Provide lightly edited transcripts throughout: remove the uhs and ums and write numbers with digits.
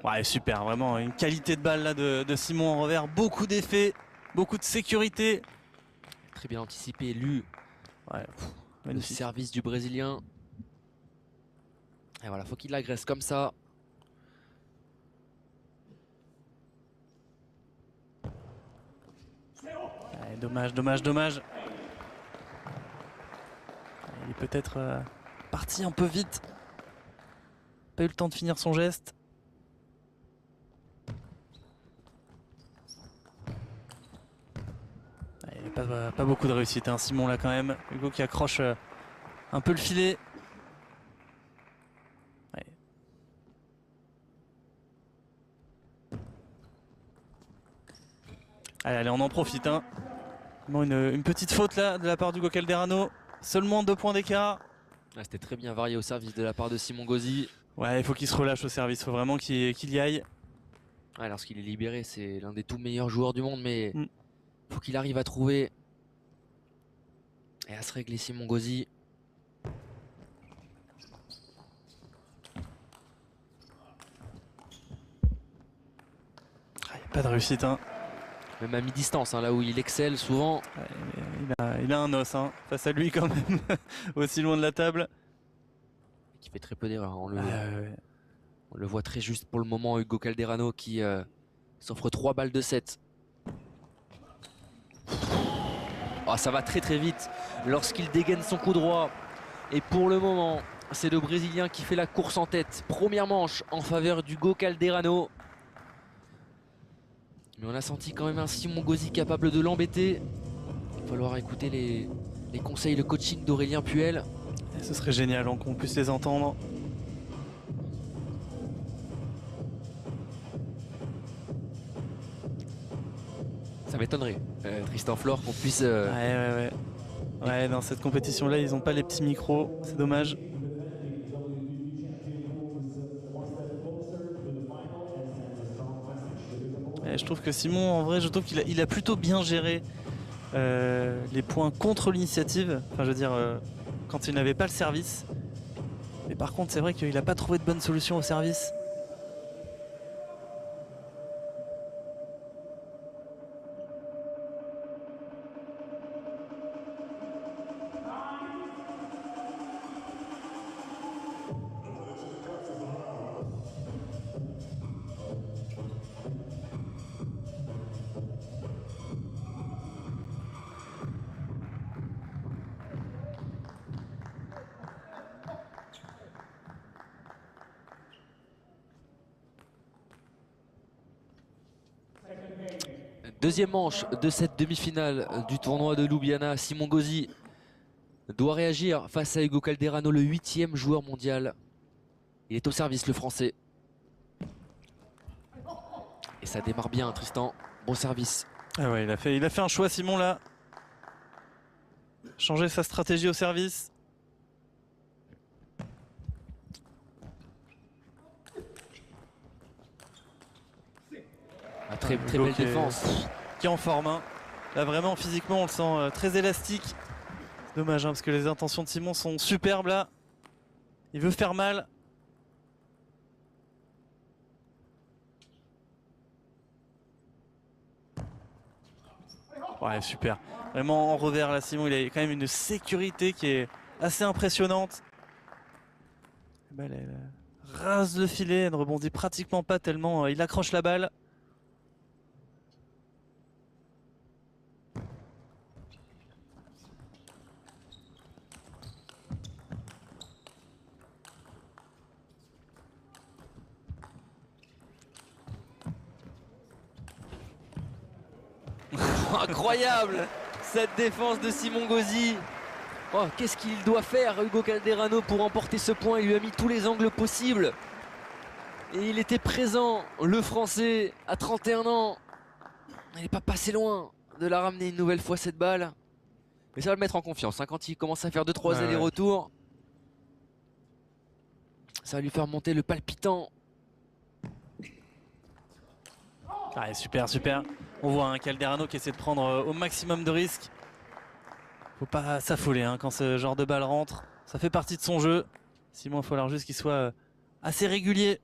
Ouais, super, vraiment une qualité de balle là de Simon en revers, beaucoup d'effets, beaucoup de sécurité. Très bien anticipé, lu Ouais, le magnifique. service du Brésilien. Et voilà, faut qu'il l'agresse comme ça. Ouais, dommage, dommage, dommage. Il est peut-être parti un peu vite. Pas eu le temps de finir son geste. Il n'y a pas beaucoup de réussite, hein, Simon là quand même. Hugo qui accroche un peu le filet. Ouais. Allez, allez, on en profite. Hein. Bon, une petite faute là de la part d'Hugo Calderano. Seulement 2 points d'écart. Ah, c'était très bien varié au service de la part de Simon Gauzy. Ouais, il faut qu'il se relâche au service. Il faut vraiment qu'il y aille. Ouais, lorsqu'il est libéré, c'est l'un des tout meilleurs joueurs du monde, mais Mm. faut qu'il arrive à trouver et à se régler Simon Gauzy. Pas de réussite. Hein. Même à mi-distance, hein, là où il excelle souvent. Ouais, il a un os hein, face à lui quand même. Aussi loin de la table. Qui fait très peu d'erreurs. Ouais. On le voit très juste pour le moment, Hugo Calderano qui s'offre 3 balles de 7. Oh, ça va très très vite lorsqu'il dégaine son coup droit. Et pour le moment, c'est le Brésilien qui fait la course en tête. Première manche en faveur d'Hugo Calderano. Mais on a senti quand même un Simon Gauzy capable de l'embêter. Il va falloir écouter les conseils, le coaching d'Aurélien Puel. Et ce serait génial hein, qu'on puisse les entendre. Ça m'étonnerait, Tristan Flore, qu'on puisse... Ouais, dans cette compétition-là, ils n'ont pas les petits micros. C'est dommage. Et je trouve que Simon, en vrai, je trouve qu'il a plutôt bien géré les points contre l'initiative. Enfin, je veux dire, quand il n'avait pas le service. Mais par contre, c'est vrai qu'il n'a pas trouvé de bonne solution au service. Deuxième manche de cette demi-finale du tournoi de Ljubljana. Simon Gauzy doit réagir face à Hugo Calderano, le 8e joueur mondial. Il est au service, le français. Et ça démarre bien, Tristan. Bon service. Ah ouais, il a fait un choix, Simon, là. Changer sa stratégie au service. Ah, très belle défense. Qui est en forme. Hein. Là, vraiment, physiquement, on le sent très élastique. Dommage, hein, parce que les intentions de Simon sont superbes, là. Il veut faire mal. Ouais, super. Vraiment en revers là, Simon, il a quand même une sécurité qui est assez impressionnante. Elle rase le filet, elle ne rebondit pratiquement pas tellement il accroche la balle. Incroyable cette défense de Simon Gauzy. Oh, qu'est-ce qu'il doit faire, Hugo Calderano, pour remporter ce point? Il lui a mis tous les angles possibles. Et il était présent, le Français, à 31 ans. Il n'est pas passé loin de la ramener une nouvelle fois, cette balle. Mais ça va le mettre en confiance, hein, quand il commence à faire 2-3 allers-retours. Ça va lui faire monter le palpitant. Ah, super, super. On voit un Calderano qui essaie de prendre au maximum de risques. Faut pas s'affoler hein, quand ce genre de balle rentre. Ça fait partie de son jeu. Simon, il va falloir juste qu'il soit assez régulier.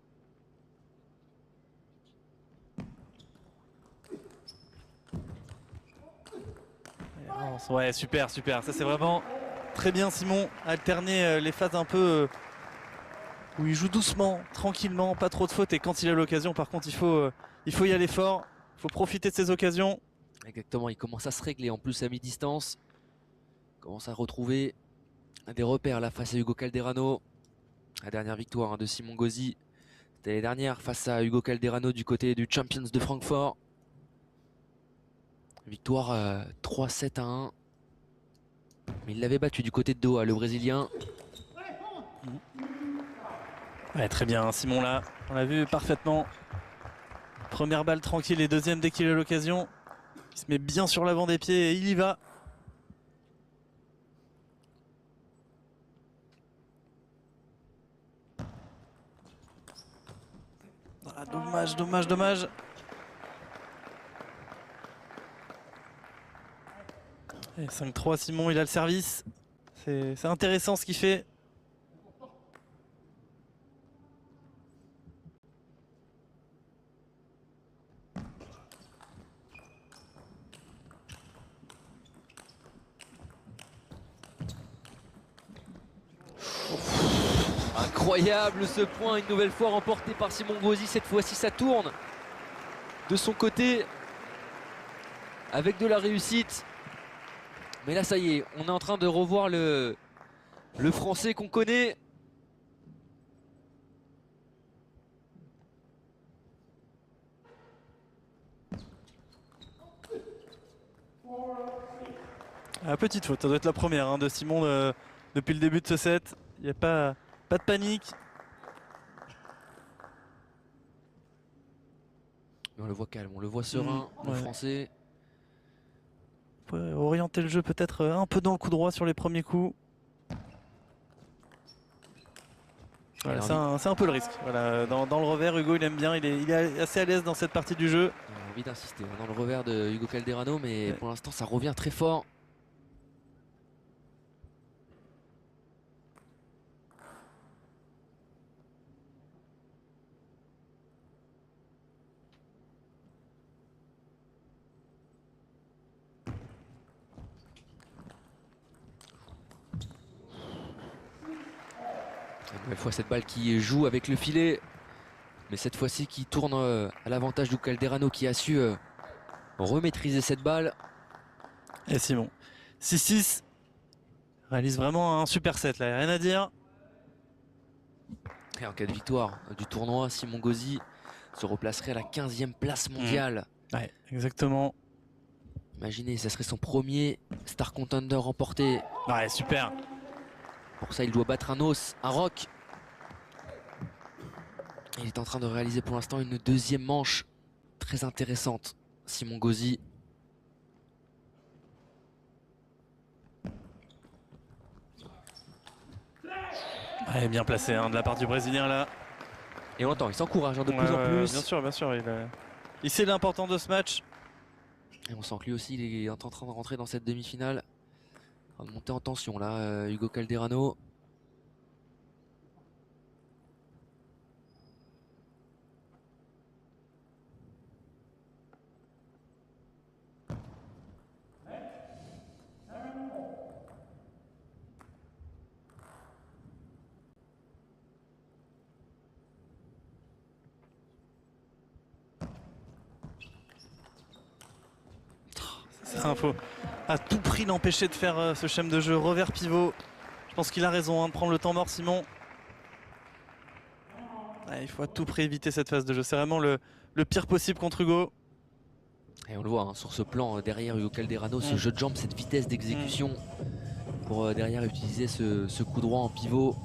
Ouais, super, super. Ça, c'est vraiment très bien, Simon. Alterner les phases un peu où il joue doucement, tranquillement, pas trop de fautes. Et quand il a l'occasion, par contre, il faut y aller fort. Il faut profiter de ces occasions. Exactement, il commence à se régler en plus à mi-distance. Il commence à retrouver des repères là face à Hugo Calderano. La dernière victoire de Simon Gauzy, c'était l'année dernière face à Hugo Calderano du côté du Champions de Francfort. Victoire 3-7-1. Mais il l'avait battu du côté de Doha, le Brésilien. Ouais, très bien, Simon là. On l'a vu parfaitement. Première balle tranquille et deuxième dès qu'il a l'occasion. Il se met bien sur l'avant des pieds et il y va. Ah, dommage, dommage, dommage. Et 5-3, Simon, il a le service. C'est intéressant ce qu'il fait. Incroyable ce point, une nouvelle fois remporté par Simon Gauzy. Cette fois-ci, ça tourne de son côté avec de la réussite. Mais là, ça y est, on est en train de revoir le Français qu'on connaît. Ah, petite faute, ça doit être la première de Simon depuis le début de ce set. Il n'y a pas de panique. Mais on le voit calme, on le voit serein, le ouais. Français. Faut orienter le jeu peut-être un peu dans le coup droit sur les premiers coups. Voilà, c'est un peu le risque. Voilà, dans le revers, Hugo il aime bien, il est assez à l'aise dans cette partie du jeu. On a envie d'insister dans le revers de Hugo Calderano, mais pour l'instant ça revient très fort. Une nouvelle fois cette balle qui joue avec le filet, mais cette fois-ci qui tourne à l'avantage du Calderano qui a su remaîtriser cette balle. Et Simon, 6-6, réalise vraiment un super set là, rien à dire. Et en cas de victoire du tournoi, Simon Gauzy se replacerait à la 15e place mondiale. Ouais, exactement. Imaginez, ça serait son premier Star Contender remporté. Ouais, super. Pour ça, il doit battre un os, un rock. Il est en train de réaliser pour l'instant une deuxième manche très intéressante. Simon Gauzy. Ouais, bien placé de la part du Brésilien là. Et on entend, il s'encourage de plus en plus. Bien sûr, il sait l'importance de ce match. Et on sent que lui aussi, il est en train de rentrer dans cette demi-finale. En train de monter en tension là, Hugo Calderano. Il faut à tout prix l'empêcher de faire ce schème de jeu revers pivot. Je pense qu'il a raison de prendre le temps mort, Simon. Ouais, il faut à tout prix éviter cette phase de jeu. C'est vraiment le pire possible contre Hugo. Et on le voit sur ce plan derrière Hugo Calderano, ce jeu de jambes, cette vitesse d'exécution pour derrière utiliser ce coup droit en pivot.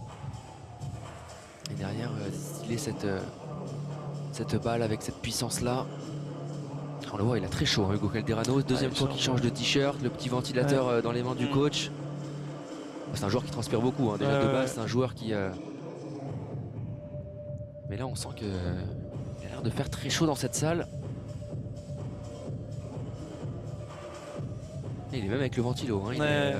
Et derrière distiller cette balle avec cette puissance là. On le voit, il a très chaud Hugo Calderano. Deuxième fois qu'il change de t-shirt, le petit ventilateur dans les mains du coach. C'est un joueur qui transpire beaucoup déjà de base, c'est un joueur qui... Mais là on sent qu'il a l'air de faire très chaud dans cette salle. Et il est même avec le ventilo. Il est,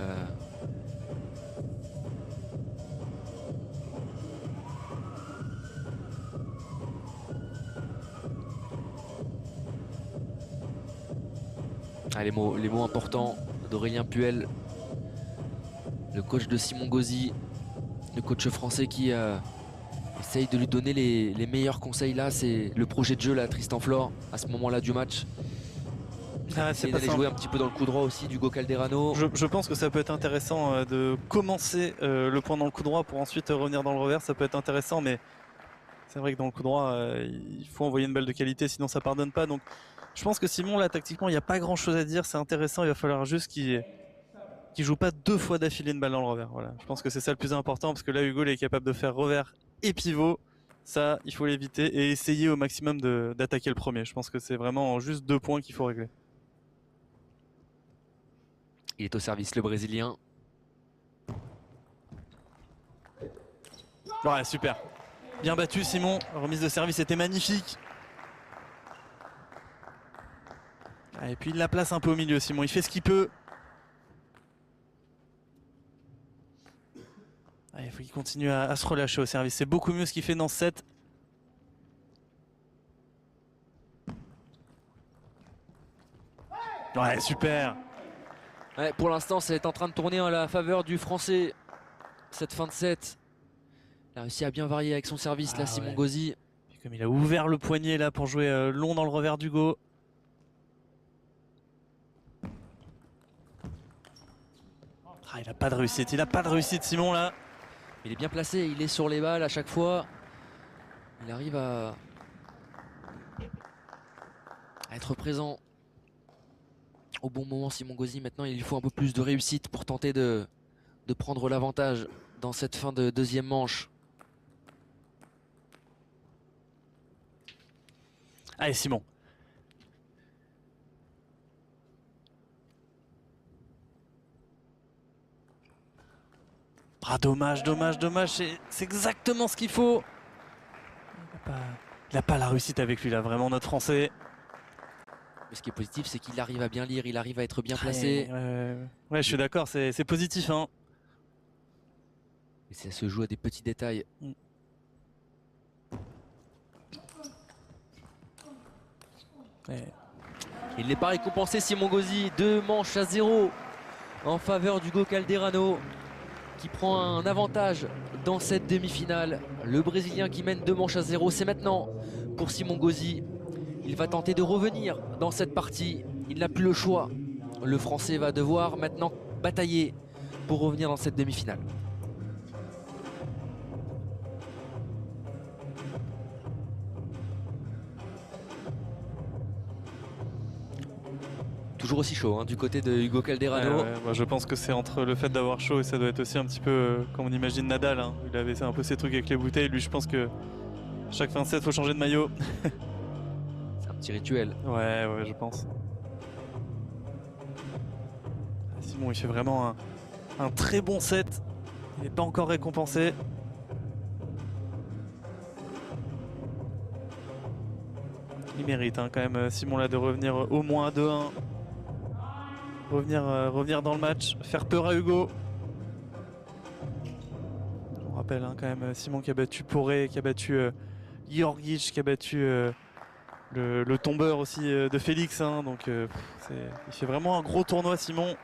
les mots importants d'Aurélien Puel, le coach de Simon Gauzy, le coach français qui essaye de lui donner les meilleurs conseils. Là, c'est le projet de jeu, là, Tristan Flore, à ce moment-là du match. Ah, Essayer d'aller jouer un petit peu dans le coup droit aussi d'Hugo Calderano. Je pense que ça peut être intéressant de commencer le point dans le coup droit pour ensuite revenir dans le revers. Ça peut être intéressant, mais c'est vrai que dans le coup droit, il faut envoyer une balle de qualité, sinon ça pardonne pas. Donc je pense que Simon, là, tactiquement, il n'y a pas grand-chose à dire. C'est intéressant, il va falloir juste qu'il joue pas 2 fois d'affilée une balle dans le revers. Voilà. Je pense que c'est ça le plus important, parce que là, Hugo il est capable de faire revers et pivot. Ça, il faut l'éviter et essayer au maximum d'attaquer le premier. Je pense que c'est vraiment juste 2 points qu'il faut régler. Il est au service, le Brésilien. Ouais, super. Bien battu, Simon. La remise de service était magnifique. Et puis il la place un peu au milieu, Simon. Il fait ce qu'il peut. Il faut qu'il continue à se relâcher au service. C'est beaucoup mieux ce qu'il fait dans ce set. Ouais, super. Ouais, pour l'instant, c'est en train de tourner en la faveur du Français. Cette fin de set. Il a réussi à bien varier avec son service, là, Simon Gauzy. Puis comme il a ouvert le poignet là pour jouer long dans le revers d'Hugo. Il n'a pas de réussite. Il n'a pas de réussite, Simon, là. Il est bien placé, il est sur les balles à chaque fois. Il arrive à être présent au bon moment, Simon Gauzy. Maintenant, il lui faut un peu plus de réussite pour tenter de prendre l'avantage dans cette fin de deuxième manche. Allez, Simon. Ah, dommage, dommage, dommage. C'est exactement ce qu'il faut. Il n'a pas la réussite avec lui, là, vraiment, notre Français. Mais ce qui est positif, c'est qu'il arrive à bien lire, il arrive à être bien placé. Ouais, je suis d'accord, c'est positif, hein. Et ça se joue à des petits détails. Il n'est pas récompensé, Simon Gauzy. 2 manches à 0 en faveur d'Hugo Calderano, qui prend un avantage dans cette demi-finale. Le Brésilien qui mène 2 manches à 0, c'est maintenant pour Simon Gauzy. Il va tenter de revenir dans cette partie. Il n'a plus le choix. Le Français va devoir maintenant batailler pour revenir dans cette demi-finale. Toujours aussi chaud hein, du côté de Hugo Calderano. Moi, je pense que c'est entre le fait d'avoir chaud et ça doit être aussi un petit peu comme on imagine Nadal. Hein. Il avait un peu ces trucs avec les bouteilles. Lui, je pense que chaque fin de set, il faut changer de maillot. C'est un petit rituel. Ouais, je pense. Simon, il fait vraiment un très bon set. Il n'est pas encore récompensé. Il mérite hein, quand même, Simon, là, de revenir au moins à 2-1. Revenir dans le match, faire peur à Hugo. On rappelle hein, quand même Simon qui a battu Poré, qui a battu Georgic, qui a battu le tombeur aussi de Félix. Hein, donc il fait vraiment un gros tournoi, Simon.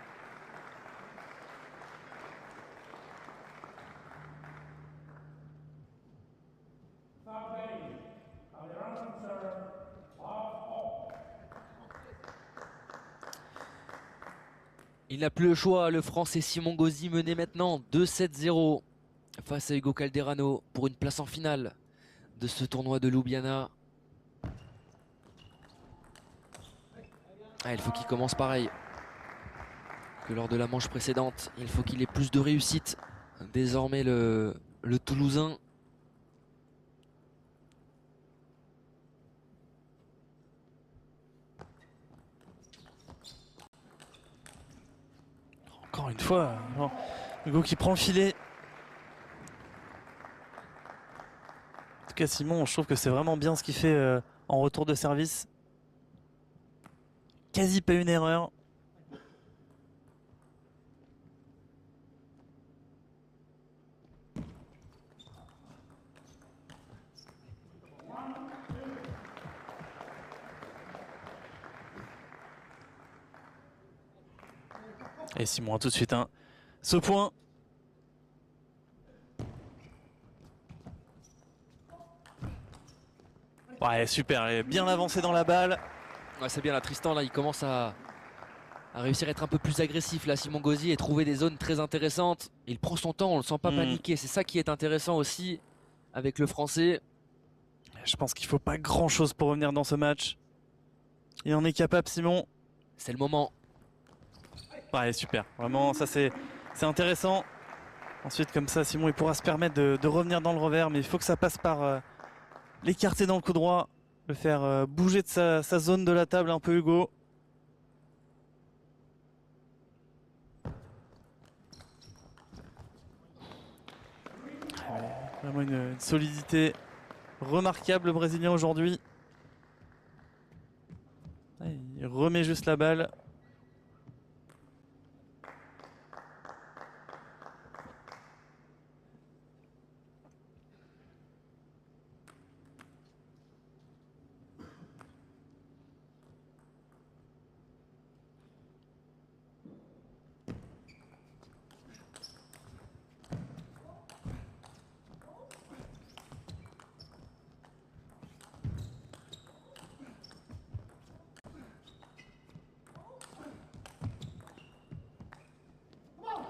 Il n'a plus le choix, le Français Simon Gauzy menait maintenant 2-7-0 face à Hugo Calderano pour une place en finale de ce tournoi de Ljubljana. Il faut qu'il commence pareil que lors de la manche précédente. Il faut qu'il ait plus de réussite. Désormais le Toulousain. Encore une fois, non. Hugo qui prend le filet. En tout cas, Simon, je trouve que c'est vraiment bien ce qu'il fait en retour de service. Quasi pas une erreur. Et Simon a tout de suite ce point. Ouais, super, il est bien avancé dans la balle. Ouais, c'est bien là, Tristan, là, il commence à réussir à être un peu plus agressif là, Simon Gauzy, et trouver des zones très intéressantes. Il prend son temps, on le sent pas paniquer. C'est ça qui est intéressant aussi avec le Français. Je pense qu'il faut pas grand chose pour revenir dans ce match. Il en est capable, Simon. C'est le moment. Ouais, super. Vraiment, ça c'est intéressant. Ensuite, comme ça, Simon il pourra se permettre de revenir dans le revers, mais il faut que ça passe par l'écarter dans le coup droit, le faire bouger de sa zone de la table un peu, Hugo. Vraiment une solidité remarquable, le Brésilien, aujourd'hui. Il remet juste la balle.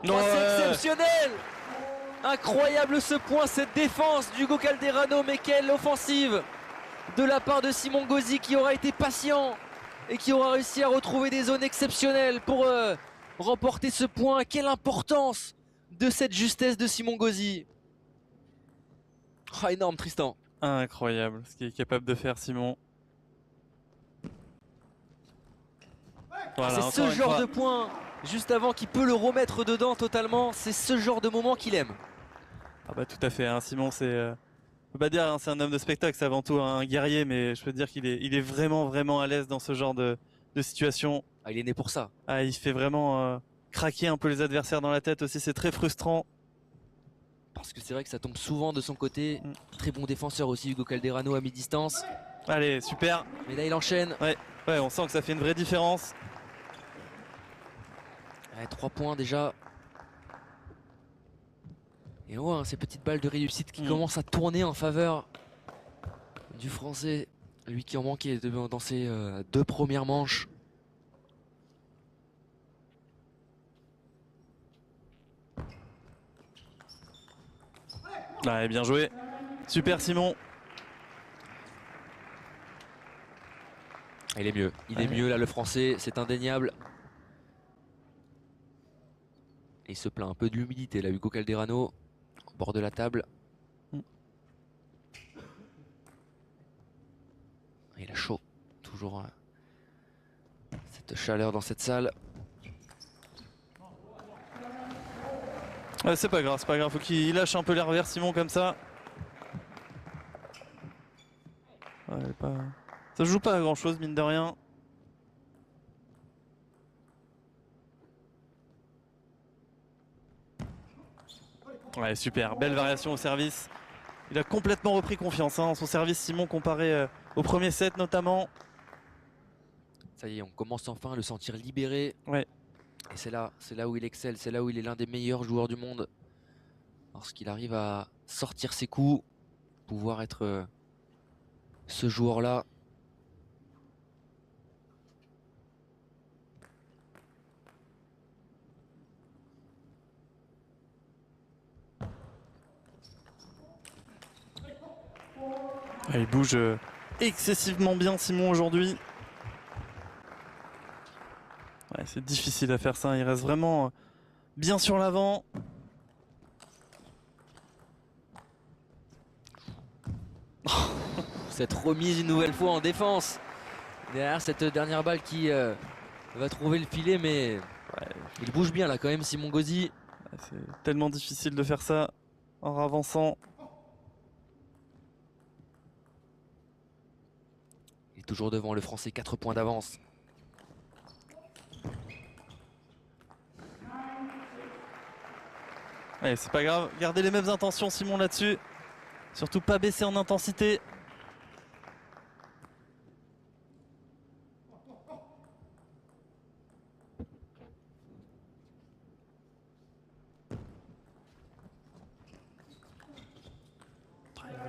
Oh, c'est exceptionnel! Incroyable ce point, cette défense d'Hugo Calderano, mais quelle offensive de la part de Simon Gauzy qui aura été patient et qui aura réussi à retrouver des zones exceptionnelles pour remporter ce point. Quelle importance de cette justesse de Simon Gauzy. Oh, énorme, Tristan. Incroyable ce qu'il est capable de faire, Simon. Voilà, c'est ce genre de point juste avant qui peut le remettre dedans totalement. C'est ce genre de moment qu'il aime. Ah bah tout à fait, hein. Simon c'est... on peut pas dire hein, c'est un homme de spectacle, c'est avant tout un guerrier, mais je peux te dire qu'il est vraiment à l'aise dans ce genre de situation. Ah, il est né pour ça. Ah, il fait vraiment craquer un peu les adversaires dans la tête aussi, c'est très frustrant. Parce que c'est vrai que ça tombe souvent de son côté. Très bon défenseur aussi, Hugo Calderano à mi-distance. Allez, super. Mais là, il enchaîne. Ouais, on sent que ça fait une vraie différence. Ouais, 3 points déjà. Et on voit hein, ces petites balles de réussite qui commencent à tourner en faveur du Français. Lui qui en manquait dans ses 2 premières manches. Ouais, bien joué. Super Simon. Il est mieux. Il est mieux là le Français, c'est indéniable. Et il se plaint un peu de l'humidité là, Hugo Calderano, au bord de la table. Il a chaud, toujours cette chaleur dans cette salle. Ouais, c'est pas grave, faut qu'il lâche un peu les revers Simon comme ça. Ouais, ça joue pas à grand chose mine de rien. Ouais, super, belle variation au service. Il a complètement repris confiance hein, en son service Simon comparé au premier set notamment. Ça y est, on commence enfin à le sentir libéré. Ouais. Et c'est là où il excelle, c'est là où il est l'un des meilleurs joueurs du monde. Lorsqu'il arrive à sortir ses coups, pouvoir être ce joueur-là. Il bouge excessivement bien Simon aujourd'hui. Ouais, c'est difficile à faire ça, il reste vraiment bien sur l'avant. Cette remise une nouvelle fois en défense. Derrière cette dernière balle qui va trouver le filet, mais il bouge bien là quand même Simon Gauzy. C'est tellement difficile de faire ça en avançant. Il est toujours devant le Français, 4 points d'avance. Ouais, c'est pas grave, gardez les mêmes intentions Simon là-dessus. Surtout pas baisser en intensité.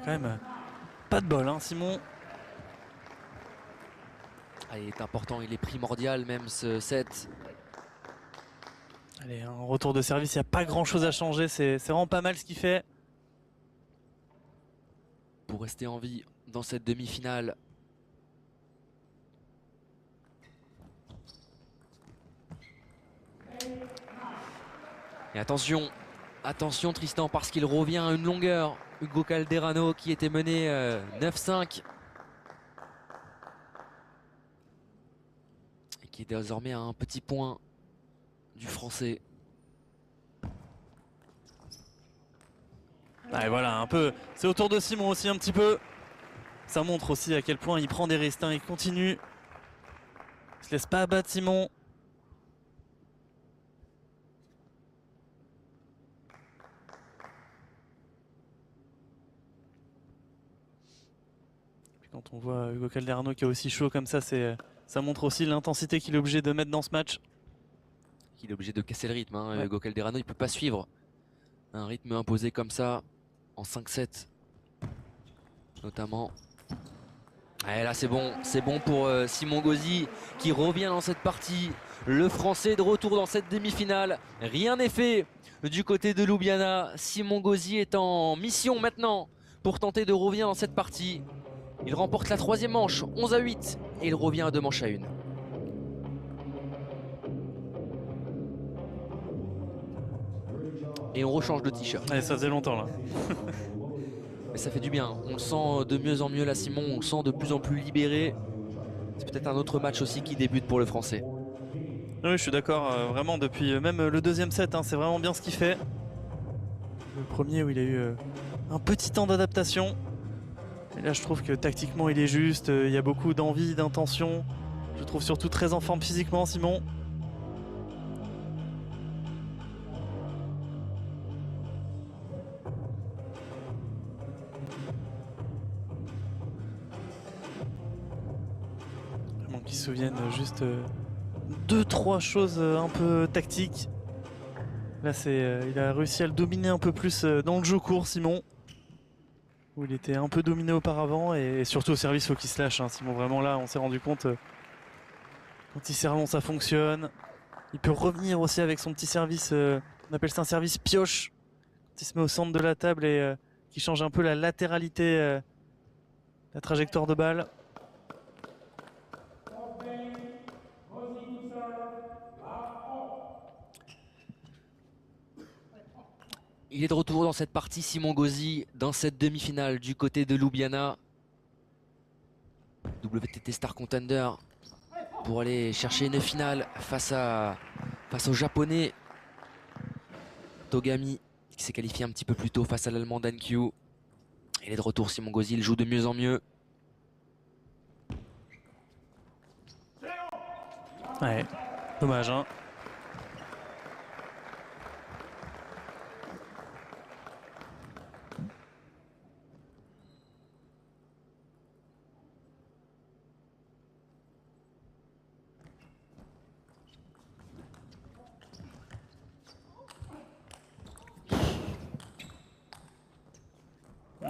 quand même pas de bol, hein, Simon. Ah, il est important, il est primordial même ce set. Allez, un retour de service, il n'y a pas grand chose à changer, c'est vraiment pas mal ce qu'il fait. Pour rester en vie dans cette demi-finale. Et attention, attention Tristan, parce qu'il revient à une longueur. Hugo Calderano qui était mené 9-5. Et qui est désormais à un petit point du français. Ah, et voilà, un peu, c'est autour de Simon aussi un petit peu. Ça montre aussi à quel point il prend des risques, hein, il continue. Il se laisse pas abattre Simon. Puis quand on voit Hugo Calderano qui est aussi chaud comme ça, ça montre aussi l'intensité qu'il est obligé de mettre dans ce match. Il est obligé de casser le rythme, hein. Ouais. Hugo Calderano il peut pas suivre un rythme imposé comme ça en 5-7 notamment. Et là c'est bon pour Simon Gauzy qui revient dans cette partie. Le français de retour dans cette demi-finale. Rien n'est fait du côté de Ljubljana. Simon Gauzy est en mission maintenant pour tenter de revenir dans cette partie. Il remporte la troisième manche 11-8 et il revient à 2 manches à 1. Et on rechange de t-shirt. Allez, ça faisait longtemps là. Mais ça fait du bien, on le sent de mieux en mieux là Simon, on le sent de plus en plus libéré. C'est peut-être un autre match aussi qui débute pour le français. Oui, je suis d'accord, vraiment depuis même le deuxième set, hein, c'est vraiment bien ce qu'il fait. Le premier où il a eu un petit temps d'adaptation. Et là je trouve que tactiquement il est juste, il y a beaucoup d'envie, d'intention. Je le trouve surtout très en forme physiquement Simon. Vraiment qu'ils se souviennent juste 2-3 choses un peu tactiques. Là il a réussi à le dominer un peu plus dans le jeu court Simon. Où il était un peu dominé auparavant et surtout au service il faut qu'il se lâche hein. Simon vraiment là on s'est rendu compte quand il serre long ça fonctionne. Il peut revenir aussi avec son petit service, on appelle ça un service pioche. Quand il se met au centre de la table et qui change un peu la latéralité, la trajectoire de balle. Il est de retour dans cette partie Simon Gauzy dans cette demi-finale du côté de Ljubljana. WTT Star Contender pour aller chercher une finale face au japonais Togami qui s'est qualifié un petit peu plus tôt face à l'allemand Dan Q. Il est de retour Simon Gauzy, il joue de mieux en mieux. Ouais, dommage hein.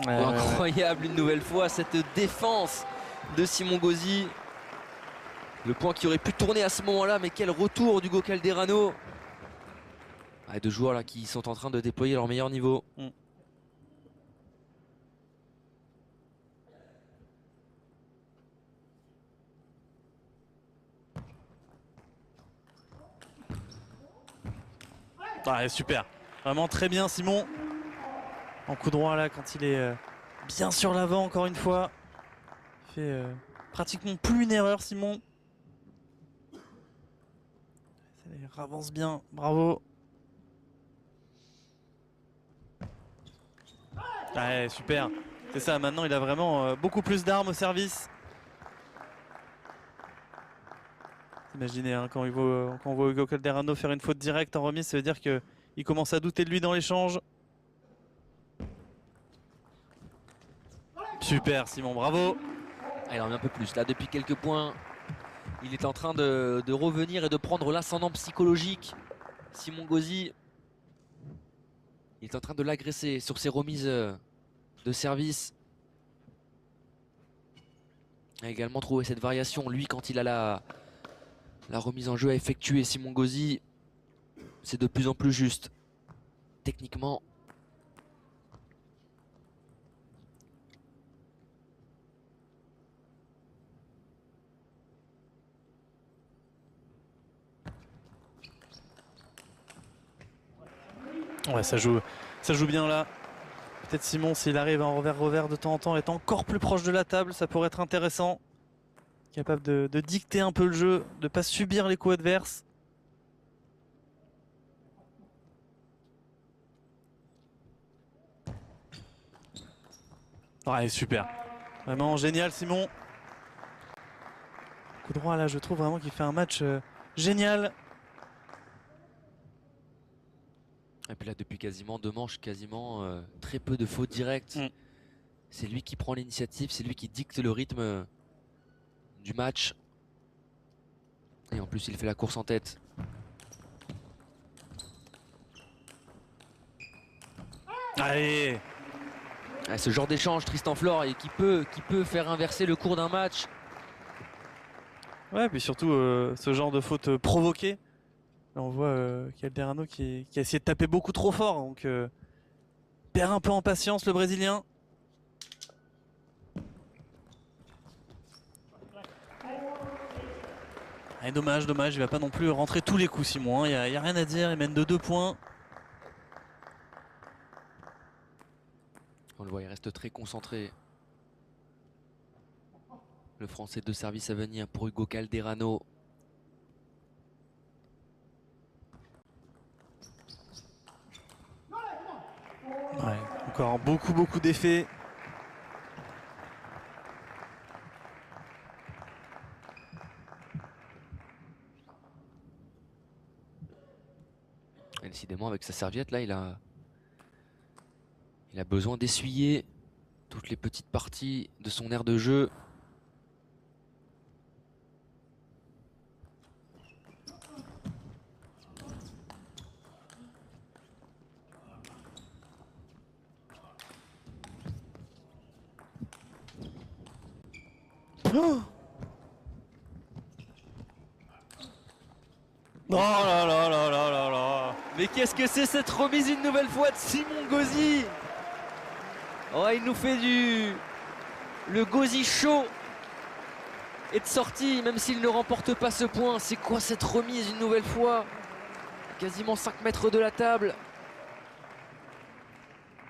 Incroyable une nouvelle fois cette défense de Simon Gauzy. Le point qui aurait pu tourner à ce moment-là, mais quel retour d'Hugo Calderano. Ah, deux joueurs là qui sont en train de déployer leur meilleur niveau. Ah, super, vraiment très bien Simon. En coup droit là quand il est bien sur l'avant encore une fois. Il fait pratiquement plus une erreur Simon. Il avance bien, bravo. Ouais, super, c'est ça, maintenant il a vraiment beaucoup plus d'armes au service. Imaginez hein, quand on voit Hugo Calderano faire une faute directe en remise, ça veut dire qu'il commence à douter de lui dans l'échange. Super Simon, bravo. Ah, il en met un peu plus là depuis quelques points. Il est en train de revenir et de prendre l'ascendant psychologique. Simon Gauzy. Il est en train de l'agresser sur ses remises de service. a également trouvé cette variation. Lui, quand il a la remise en jeu à effectuer, Simon Gauzy, c'est de plus en plus juste. Techniquement. Ouais, ça joue bien là. Peut-être Simon, s'il arrive en revers de temps en temps, est encore plus proche de la table, ça pourrait être intéressant. Capable de dicter un peu le jeu, de ne pas subir les coups adverses. Ouais, super. Vraiment génial, Simon. Coup droit là, je trouve vraiment qu'il fait un match génial. Et puis là, depuis quasiment 2 manches, très peu de fautes directes. C'est lui qui prend l'initiative, c'est lui qui dicte le rythme du match. Et en plus, il fait la course en tête. Allez! Ce genre d'échange, Tristan Flor, et qui peut faire inverser le cours d'un match. Ouais, puis surtout ce genre de faute provoquée. Là, on voit Calderano qui a essayé de taper beaucoup trop fort, donc perd un peu en patience le Brésilien. Et dommage, il va pas non plus rentrer tous les coups Simon, il n'y a rien à dire, il mène de 2 points. On le voit, il reste très concentré. Le Français de service à venir pour Hugo Calderano. Ouais, encore beaucoup d'effets. Et décidément, avec sa serviette là, il a besoin d'essuyer toutes les petites parties de son aire de jeu. Oh là là là là là là. Mais qu'est-ce que c'est cette remise une nouvelle fois de Simon Gauzy? Oh, il nous fait le Gauzy chaud et de sortie, même s'il ne remporte pas ce point. C'est quoi cette remise une nouvelle fois? Quasiment 5 mètres de la table.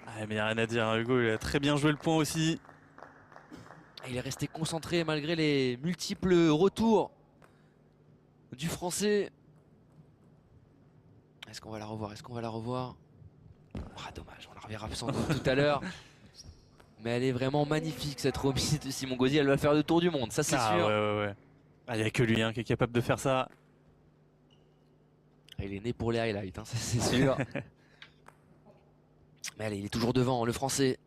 Ah, mais il n'y a rien à dire, hein. Hugo il a très bien joué le point aussi. Il est resté concentré malgré les multiples retours du Français. Est-ce qu'on va la revoir? Ah, dommage, on la reverra sans doute tout à l'heure. Mais elle est vraiment magnifique cette remise de Simon Gauzy. Elle va faire le tour du monde, ça c'est sûr. Ouais. Ah, il n'y a que lui hein, qui est capable de faire ça. Il est né pour les highlights, hein, ça c'est sûr. Mais allez, il est toujours devant, le Français.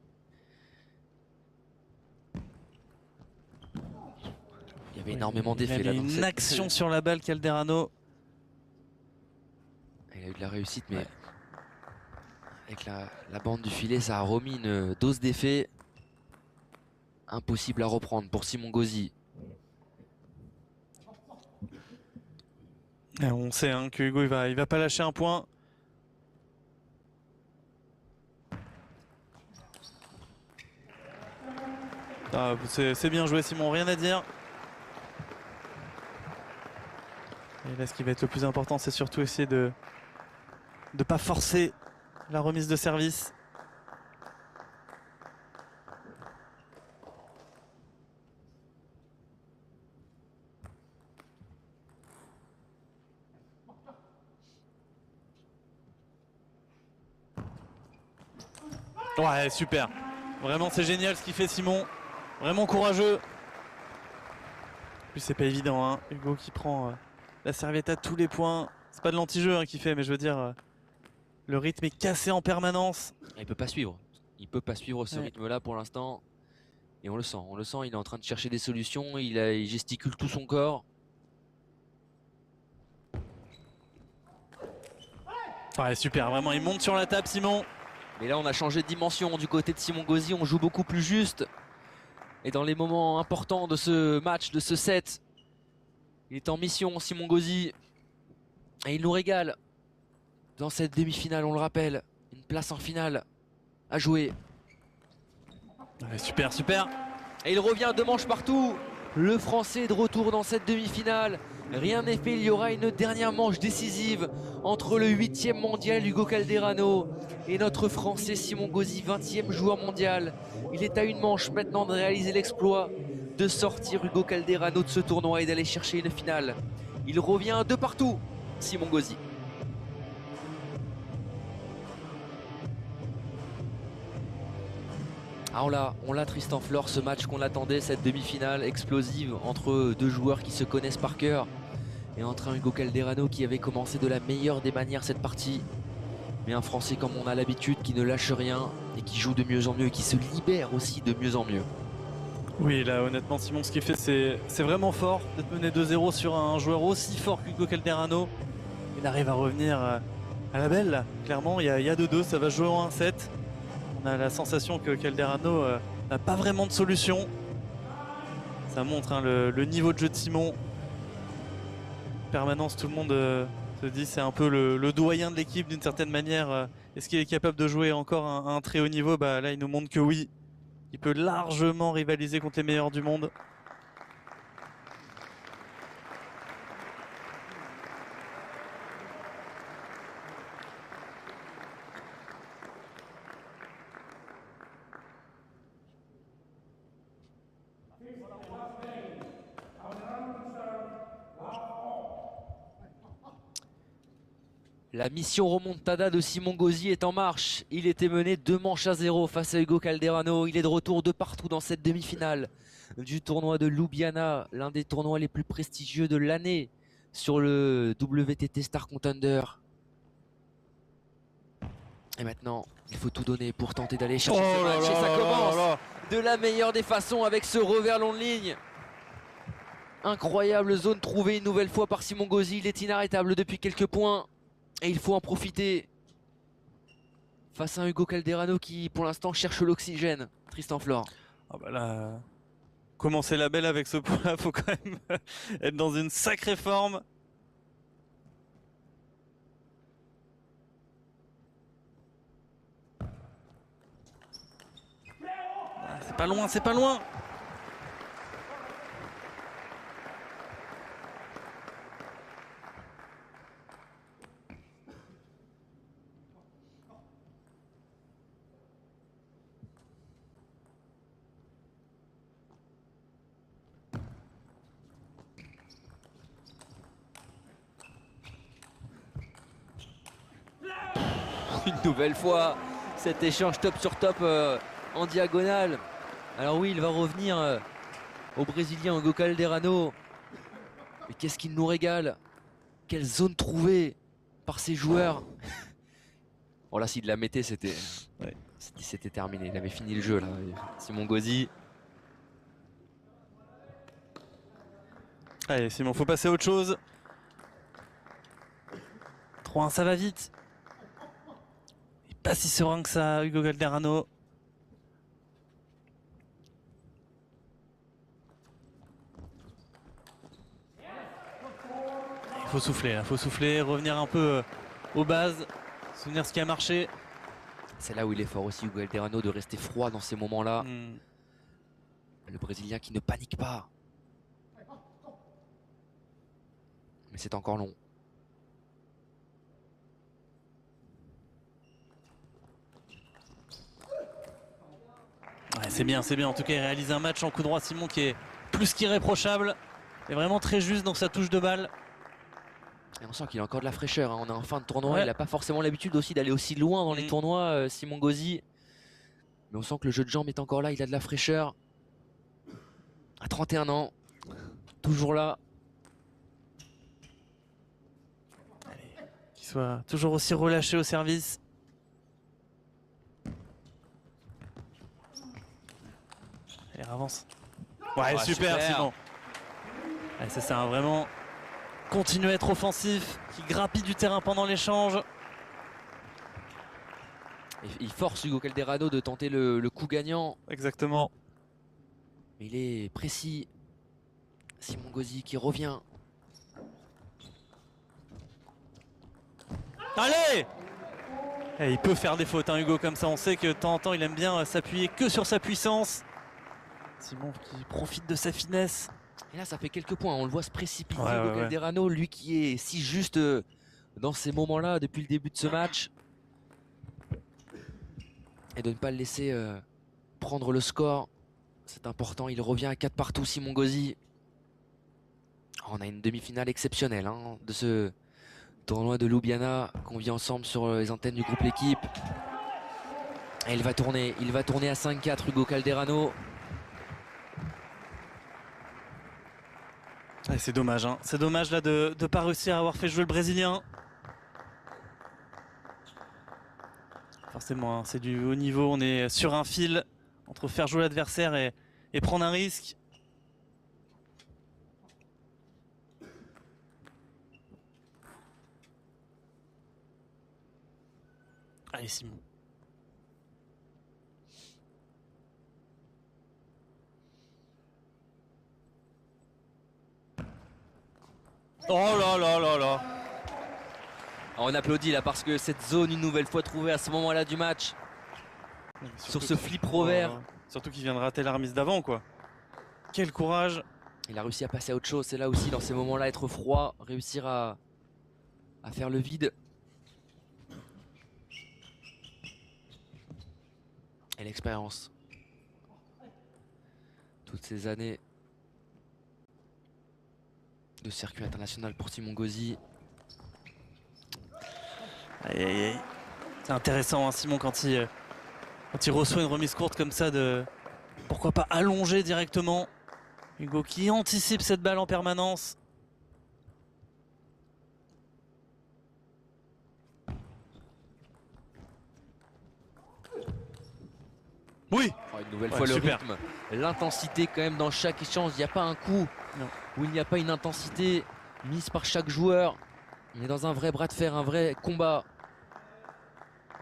Il y avait énormément d'effets là. Il a mis une action sur la balle, Calderano. Il a eu de la réussite, mais avec la bande du filet, ça a remis une dose d'effet. Impossible à reprendre pour Simon Gauzy. On sait hein, que Hugo il va pas lâcher un point. Ah, c'est bien joué Simon, rien à dire. Et là ce qui va être le plus important c'est surtout essayer de ne pas forcer la remise de service. Ouais, super. Vraiment, c'est génial ce qu'il fait Simon. Vraiment courageux. En plus, c'est pas évident, hein. Hugo qui prend la serviette à tous les points. C'est pas de l'anti-jeu hein, qu'il fait, mais je veux dire, le rythme est cassé en permanence. Il peut pas suivre. Il peut pas suivre ce rythme-là pour l'instant. Et on le sent, il est en train de chercher des solutions. Il gesticule tout son corps. Ouais, super. Vraiment, il monte sur la table, Simon. Mais là, on a changé de dimension du côté de Simon Gauzy. On joue beaucoup plus juste. Et dans les moments importants de ce match, de ce set, il est en mission, Simon Gauzy. Et il nous régale dans cette demi-finale, on le rappelle. Une place en finale à jouer. Ouais, super, super. Et il revient 2 manches partout. Le Français est de retour dans cette demi-finale. Rien n'est fait, il y aura une dernière manche décisive entre le 8e mondial Hugo Calderano et notre Français Simon Gauzy, 20e joueur mondial. Il est à une manche maintenant de réaliser l'exploit de sortir Hugo Calderano de ce tournoi et d'aller chercher une finale. Il revient 2 partout, Simon Gauzy. Ah, on l'a Tristan Flor, ce match qu'on attendait, cette demi-finale explosive entre 2 joueurs qui se connaissent par cœur et entre un Hugo Calderano qui avait commencé de la meilleure des manières cette partie, mais un Français comme on a l'habitude qui ne lâche rien et qui joue de mieux en mieux et qui se libère aussi de mieux en mieux. Oui, là honnêtement Simon, ce qu'il fait c'est vraiment fort d'être mené 2-0 sur un joueur aussi fort qu'Hugo Calderano. Il arrive à revenir à la belle là. Clairement il y a 2-2, ça va jouer en 1-7. On a la sensation que Calderano n'a pas vraiment de solution. Ça montre hein, le niveau de jeu de Simon. Permanence, tout le monde se dit c'est un peu le doyen de l'équipe d'une certaine manière. Est-ce qu'il est capable de jouer encore à un très haut niveau? Bah, là il nous montre que oui. Il peut largement rivaliser contre les meilleurs du monde. La mission remontada de Simon Gauzy est en marche. Il était mené 2 manches à 0 face à Hugo Calderano. Il est de retour de partout dans cette demi-finale du tournoi de Ljubljana, l'un des tournois les plus prestigieux de l'année sur le WTT Star Contender. Et maintenant, il faut tout donner pour tenter d'aller chercher ce match. Et ça commence de la meilleure des façons avec ce revers long de ligne. Incroyable zone trouvée une nouvelle fois par Simon Gauzy. Il est inarrêtable depuis quelques points. Et il faut en profiter face à un Hugo Calderano qui pour l'instant cherche l'oxygène. Tristan Flor. Ah bah là, commencer la belle avec ce point, faut quand même être dans une sacrée forme. Ah, c'est pas loin, c'est pas loin. Une nouvelle fois, cet échange top sur top en diagonale. Alors oui, il va revenir au Brésilien Hugo Calderano. Mais qu'est-ce qu'il nous régale? Quelle zone trouvée par ces joueurs. Bon là, s'il la mettait, c'était terminé. Il avait fini le jeu là. Simon Gauzy. Allez Simon, faut passer à autre chose. 3-1, ça va vite. Pas si serein que ça, Hugo Calderano. Il faut souffler, revenir un peu aux bases, souvenir ce qui a marché. C'est là où il est fort aussi, Hugo Calderano, de rester froid dans ces moments-là. Le Brésilien qui ne panique pas. Mais c'est encore long. Ouais, c'est bien. En tout cas, il réalise un match en coup droit, Simon, qui est plus qu'irréprochable. Et vraiment très juste dans sa touche de balle. Et on sent qu'il a encore de la fraîcheur. Hein. On est en fin de tournoi. Ouais. Il n'a pas forcément l'habitude aussi d'aller aussi loin dans les tournois, Simon Gauzy. Mais on sent que le jeu de jambes est encore là. Il a de la fraîcheur. À 31 ans. Toujours là. Qu'il soit toujours aussi relâché au service. Allez, avance. Ouais, super Simon. Allez, c'est ça, vraiment continuer à être offensif, qui grappille du terrain pendant l'échange. Il force Hugo Calderano de tenter le coup gagnant. Exactement. Mais il est précis. Simon Gauzy qui revient. Allez! Il peut faire des fautes, hein, Hugo, comme ça. On sait que de temps en temps, il aime bien s'appuyer que sur sa puissance. Simon qui profite de sa finesse. Et là, ça fait quelques points. On le voit se précipiter. Ouais, Hugo ouais. Calderano, lui qui est si juste dans ces moments-là depuis le début de ce match. Et de ne pas le laisser prendre le score. C'est important. Il revient à 4 partout, Simon Gauzy. On a une demi-finale exceptionnelle hein, de ce tournoi de Ljubljana qu'on vit ensemble sur les antennes du groupe L'Équipe. Et il va tourner à 5-4, Hugo Calderano. C'est dommage, hein. C'est dommage là de ne pas réussir à avoir fait jouer le Brésilien. Forcément, hein, c'est du haut niveau. On est sur un fil entre faire jouer l'adversaire et prendre un risque. Allez, Simon. Oh là là là là. On applaudit là parce que cette zone une nouvelle fois trouvée à ce moment-là du match. Sur ce flip revers. Surtout qu'il vient de rater la remise d'avant, quoi. Quel courage. Il a réussi à passer à autre chose. C'est là aussi dans ces moments-là être froid, réussir à faire le vide. Et l'expérience. Toutes ces années de circuit international pour Simon Gauzy. Aïe, aïe, aïe. C'est intéressant, hein, Simon, quand il reçoit une remise courte comme ça, de pourquoi pas allonger directement. Hugo qui anticipe cette balle en permanence. Oui. Oh, une nouvelle fois le rythme, l'intensité quand même dans chaque échange. Il n'y a pas un coup où il n'y a pas une intensité mise par chaque joueur. On est dans un vrai bras de fer, un vrai combat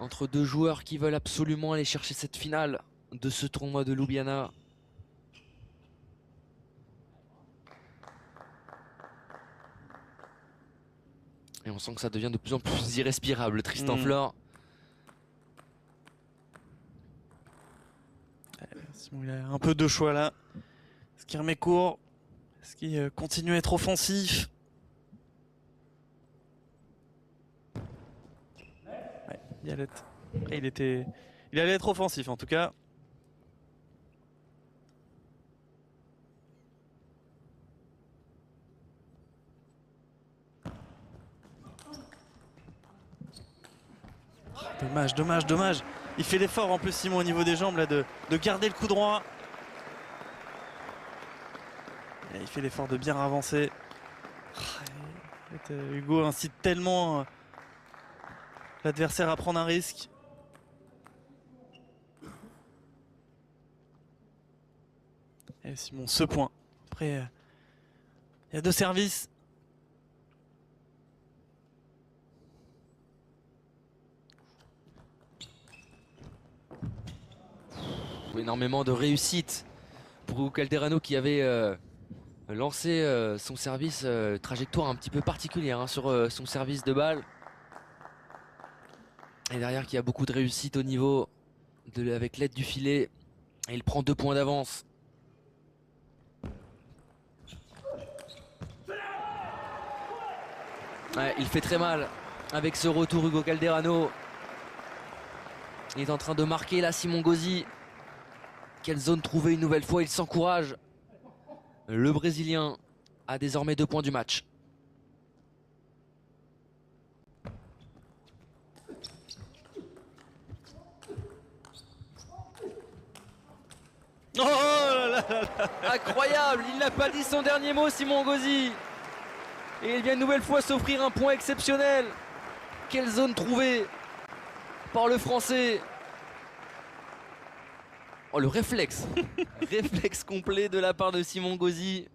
entre deux joueurs qui veulent absolument aller chercher cette finale de ce tournoi de Ljubljana. Et on sent que ça devient de plus en plus irrespirable, Tristan Flor. Simon, il a un peu de choix là. Est-ce qu'il remet court? Est-ce qu'il continue à être offensif? Ouais, il allait être offensif en tout cas. Dommage, dommage, dommage. Il fait l'effort en plus, Simon, au niveau des jambes là, de garder le coup droit. Et il fait l'effort de bien avancer. Hugo incite tellement l'adversaire à prendre un risque. Et Simon, ce point. Après, il y a 2 services. Énormément de réussite pour Hugo Calderano qui avait lancé son service, trajectoire un petit peu particulière hein, sur son service de balle. Et derrière qui a beaucoup de réussite au niveau avec l'aide du filet. Et il prend 2 points d'avance. Ouais, il fait très mal avec ce retour Hugo Calderano. Il est en train de marquer là Simon Gauzy. Quelle zone trouvée une nouvelle fois, il s'encourage. Le Brésilien a désormais 2 points du match. Oh là là là. Incroyable, il n'a pas dit son dernier mot Simon Gauzy. Et il vient une nouvelle fois s'offrir un point exceptionnel. Quelle zone trouvée par le Français. Oh le réflexe. Réflexe complet de la part de Simon Gauzy.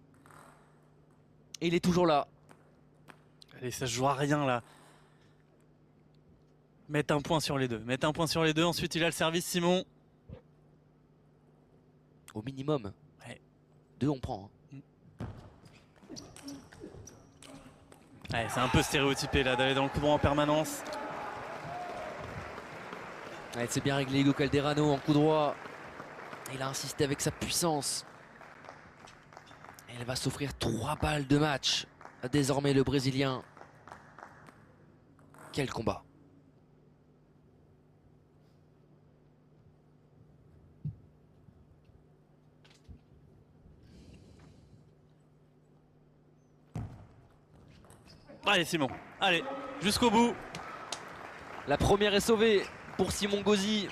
Et il est toujours là. Allez, ça se joue à rien là. Mettre un point sur les deux. Mettre un point sur les deux. Ensuite, il a le service, Simon. Au minimum. Ouais. 2, on prend. Ouais, c'est un peu stéréotypé là d'aller dans le coup droit en permanence. Ouais, c'est bien réglé Hugo Calderano en coup droit. Il a insisté avec sa puissance. Et il va s'offrir 3 balles de match. Désormais le Brésilien. Quel combat! Allez Simon, allez, jusqu'au bout. La première est sauvée pour Simon Gauzy,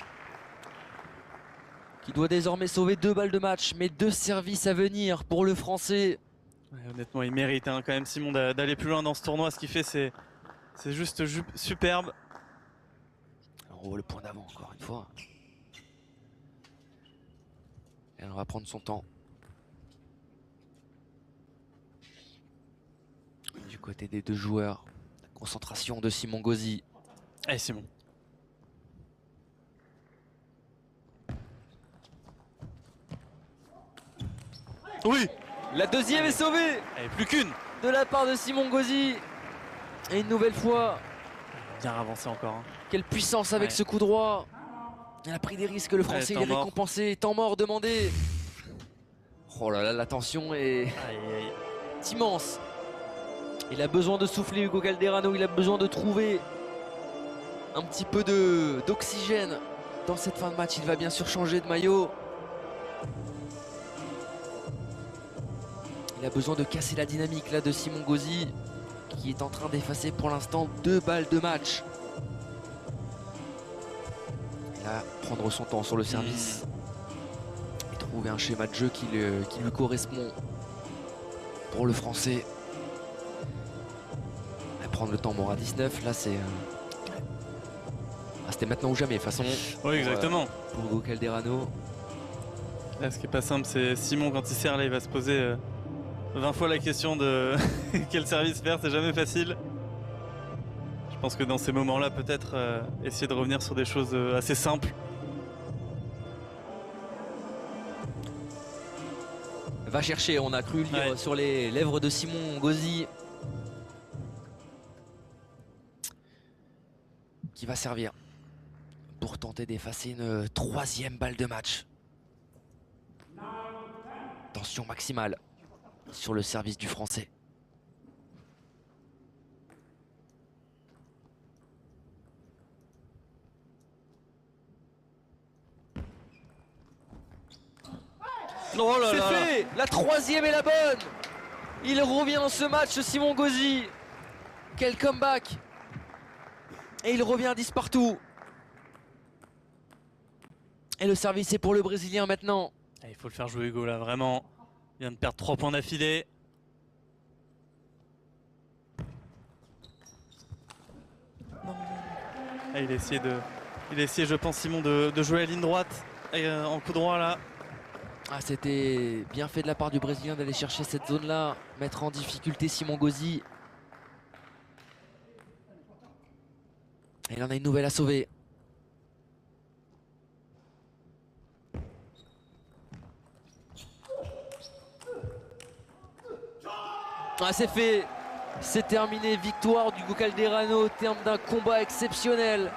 qui doit désormais sauver 2 balles de match, mais 2 services à venir pour le Français. Ouais, honnêtement, il mérite hein, quand même Simon d'aller plus loin dans ce tournoi. Ce qu'il fait, c'est juste superbe. Alors on voit le point d'avant encore une fois. Et on va prendre son temps. Du côté des 2 joueurs, la concentration de Simon Gauzy. Allez Simon. Oui. La deuxième est sauvée Allez, plus qu'une. de la part de Simon Gauzy. Et une nouvelle fois, Bien avancé encore. Hein. quelle puissance avec Ouais. ce coup droit. Il a pris des risques, le Français, temps il est mort. récompensé. Temps mort demandé. Oh là là, la tension est Aïe, aïe. immense. Il a besoin de souffler Hugo Calderano, il a besoin de trouver un petit peu d'oxygène dans cette fin de match. Il va bien sûr changer de maillot. Il a besoin de casser la dynamique là de Simon Gauzy, qui est en train d'effacer pour l'instant 2 balles de match. Il va prendre son temps sur le service et trouver un schéma de jeu qui lui correspond pour le Français. Il va prendre le temps mort à 19, là c'est... c'était maintenant ou jamais, de toute façon. Oui, exactement. Pour Hugo Calderano. Là, ce qui est pas simple, c'est Simon, quand il sert, là, il va se poser 20 fois la question de quel service faire, c'est jamais facile. Je pense que dans ces moments-là, peut-être essayer de revenir sur des choses assez simples. Va chercher, on a cru lire Ouais. sur les lèvres de Simon Gauzy. Qui va servir pour tenter d'effacer une 3e balle de match. Tension maximale sur le service du Français. Oh là C'est là là. fait! La 3e est la bonne! Il revient dans ce match, Simon Gauzy. Quel comeback! Et il revient 10 partout. Et le service est pour le Brésilien maintenant. Ah, il faut le faire jouer Hugo là, vraiment. Il vient de perdre 3 points d'affilée. Ah, il a essayé, je pense, Simon, de jouer à la ligne droite en coup droit là. Ah, c'était bien fait de la part du Brésilien d'aller chercher cette zone-là, mettre en difficulté Simon Gauzy. Et il en a une nouvelle à sauver. Ah, c'est fait, c'est terminé. Victoire d'Hugo Calderano au terme d'un combat exceptionnel.